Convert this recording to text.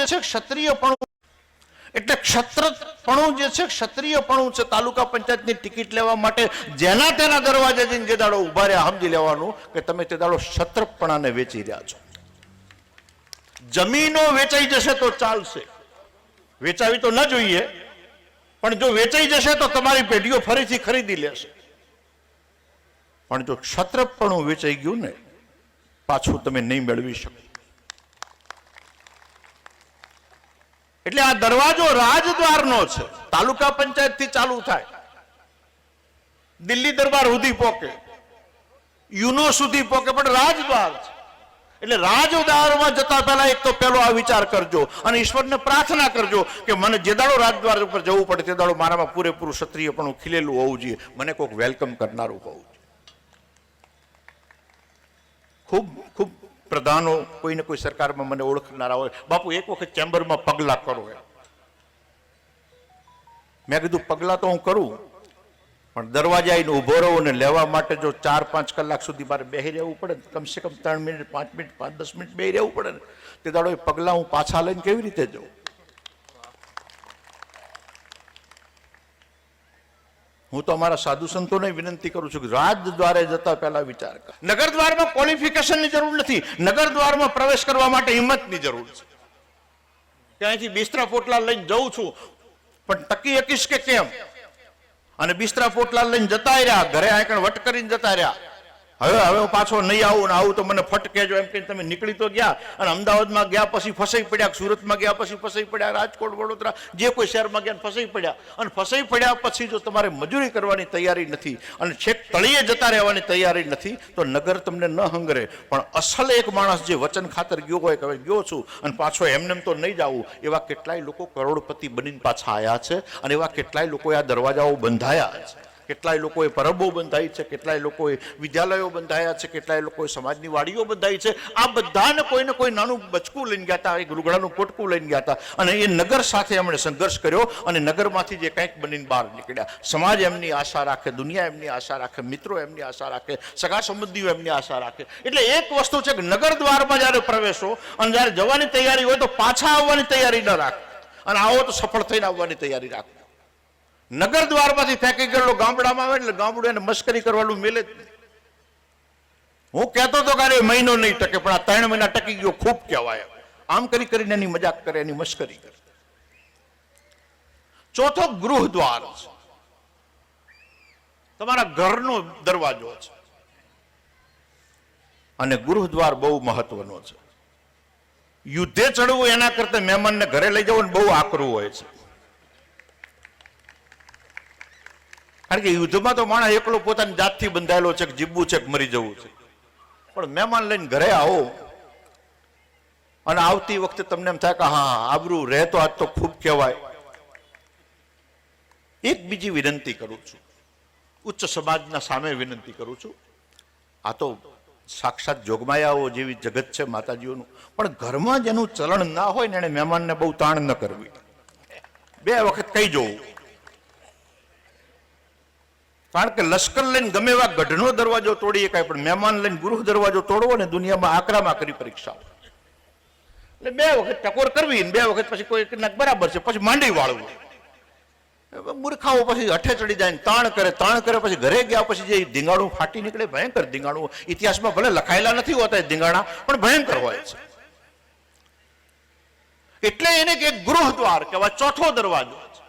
ક્ષત્રિયપણું એટલે ક્ષત્રપણું જે છે, ક્ષત્રિયપણું છે. તાલુકા પંચાયતની ટિકિટ લેવા માટે જેના તેના દરવાજે જઈને જે દાડો ઉભા રહ્યા, સમજી લેવાનું કે તમે તે દાડો ક્ષત્રપણાને વેચી રહ્યા છો. જમીનો વેચાઈ જશે તો ચાલશે, વેચાવી તો ન જોઈએ, પણ જો વેચાઈ જશે તો તમારી પેઢીઓ ફરીથી ખરીદી લેશે. પણ જો ક્ષત્રપણું વેચાઈ ગયું ને, પાછું તમે નહીં મેળવી શકો. એટલે આ દરવાજો રાજદ્વારનો છે. તાલુકા પંચાયત થી ચાલુ થાય, દિલ્હી દરબાર સુધી પોકે, યુનો સુધી પોકે, પણ રાજદ્વાર છે. એટલે રાજદ્વારમાં જતા પહેલા એક તો પેલો આ વિચાર કરજો અને ઈશ્વરને પ્રાર્થના કરજો કે મને જે દાડો રાજદ્વાર ઉપર જવું પડે તે દાડો મારામાં પૂરેપૂરું ક્ષત્રિયપણું ખીલેલું હોવું જોઈએ, મને કોઈક વેલકમ કરનારું હોવું જોઈએ. ખૂબ ખૂબ પ્રધાનો કોઈને કોઈ સરકારમાં મને ઓળખનારા હોય, બાપુ એક વખત ચેમ્બરમાં પગલા કરો. મેં કીધું પગલા તો હું કરું, પણ દરવાજા આવીને ઉભો રહો અને લેવા માટે જો 4-5 કલાક સુધી મારે બેહી રહેવું પડે, કમસે કમ 3 મિનિટ 5 મિનિટ 5-10 મિનિટ બેહી રહેવું પડે ને, તે દાડો એ પગલા હું પાછા લઈને કેવી રીતે જાઉં? હું તો અમારા સાધુ સંતોને વિનંતી કરું છું કે રાજદ્વારે જતા પહેલા વિચાર કર. નગરદ્વારમાં ક્વોલિફિકેશનની જરૂર નથી, નગરદ્વારમાં પ્રવેશ કરવા માટે હિંમતની જરૂર છે. ત્યાંથી બિસ્તરા પોટલા લઈને જઉં છું, પણ ટકી શકીશ કે કેમ? અને બિસ્તરા પોટલા લઈને જતા રહ્યા, ઘરે આંકણ વટ કરીને જતા રહ્યા. હવે હું પાછો નહીં આવું ને આવું તો મને ફટ કહેજો એમ કહીને તમે નીકળી તો ગયા, અને અમદાવાદમાં ગયા પછી ફસાઈ પડ્યા, સુરતમાં ગયા પછી ફસાઈ પડ્યા, રાજકોટ વડોદરા જે કોઈ શહેરમાં ગયા ફસાઈ પડ્યા. અને ફસાઈ પડ્યા પછી જો તમારે મજૂરી કરવાની તૈયારી નથી અને છેક તળિયે જતા રહેવાની તૈયારી નથી, તો નગર તમને ન હંગરે. પણ અસલ એક માણસ જે વચન ખાતર ગયો હોય કે હવે ગયો છું અને પાછો એમનેમ તો નહીં જવું, એવા કેટલાય લોકો કરોડપતિ બનીને પાછા આવ્યા છે, અને એવા કેટલાય લોકોએ આ દરવાજાઓ બંધાયા છે. કેટલાય લોકોએ પરબો બંધાઈ છે, કેટલાય લોકોએ વિદ્યાલયો બંધાયા છે, કેટલાય લોકોએ સમાજની વાડીઓ બંધાઈ છે. આ બધાને કોઈને કોઈ નાનું બચકું લઈને ગયા હતા, એક રૂગડાનું પોટકું લઈને ગયા હતા, અને એ નગર સાથે એમણે સંઘર્ષ કર્યો અને નગરમાંથી જે કંઈક બનીને બહાર નીકળ્યા. સમાજ એમની આશા રાખે, દુનિયા એમની આશા રાખે, મિત્રો એમની આશા રાખે, સગા સંબંધીઓ એમની આશા રાખે. એટલે એક વસ્તુ છે કે નગર દ્વારમાં જ્યારે પ્રવેશો અને જ્યારે જવાની તૈયારી હોય તો પાછા આવવાની તૈયારી ન રાખો, અને આવો તો સફળ થઈને આવવાની તૈયારી રાખો. નગર દ્વારમાંથી ફેંકી ગયેલો ગામડામાં આવે એટલે ગામડું એને મસ્કરી કરવાનું મેલે જ. હું કહેતો હતો કે મહિનો નહીં ટકે, પણ આ 3 મહિના ટકી ગયો, ખૂબ કહેવાય. આમ કરી કરીને એની મજાક કરે, એની મસ્કરી કરે. ચોથો ગૃહ દ્વાર છે, તમારા ઘરનો દરવાજો છે. અને ગૃહ દ્વાર બહુ મહત્વનો છે. યુદ્ધે ચડવું એના કરતા મહેમાનને ઘરે લઈ જવું બહુ આકરું હોય છે. કારણ કે યુદ્ધમાં તો માણસ એકલો પોતાની જાતથી બંધાયેલો છે કે જીવવું છે કે મરી જવું છે, પણ મહેમાન લઈને ઘરે આવો અને આવતી વખતે તમને એમ થાય કે હા આબરૂ રહેતો આજ તો ખૂબ કહેવાય. એક બીજી વિનંતી કરું છું, ઉચ્ચ સમાજના સામે વિનંતી કરું છું. આ તો સાક્ષાત જોગમાયાઓ જેવી જગત છે માતાજીઓનું, પણ ઘરમાં જેનું ચલણ ના હોય ને એને મહેમાનને બહુ તાણ ન કરવી. 2 વખત કહી જવું. કારણ કે લશ્કર લઈને ગમે એવા ગઢનો દરવાજો તોડી શકાય, પણ મહેમાન લઈને ગૃહ દરવાજો તોડવો ને દુનિયામાં આકરામાં કરી પરીક્ષા. એટલે 2 વખત ટકોર કરવી ને 2 વખત પછી કોઈ બરાબર છે પછી માંડી વાળવું. મૂર્ખાઓ પછી હઠે ચડી જાય ને તાણ કરે પછી ઘરે ગયા પછી જે ધીંગાણું ફાટી નીકળે, ભયંકર ધીંગાણું. ઇતિહાસમાં ભલે લખાયેલા નથી હોતા ધીંગાણા, પણ ભયંકર હોય છે. એટલે એને એક ગૃહ દ્વાર કહેવાય, ચોથો દરવાજો છે.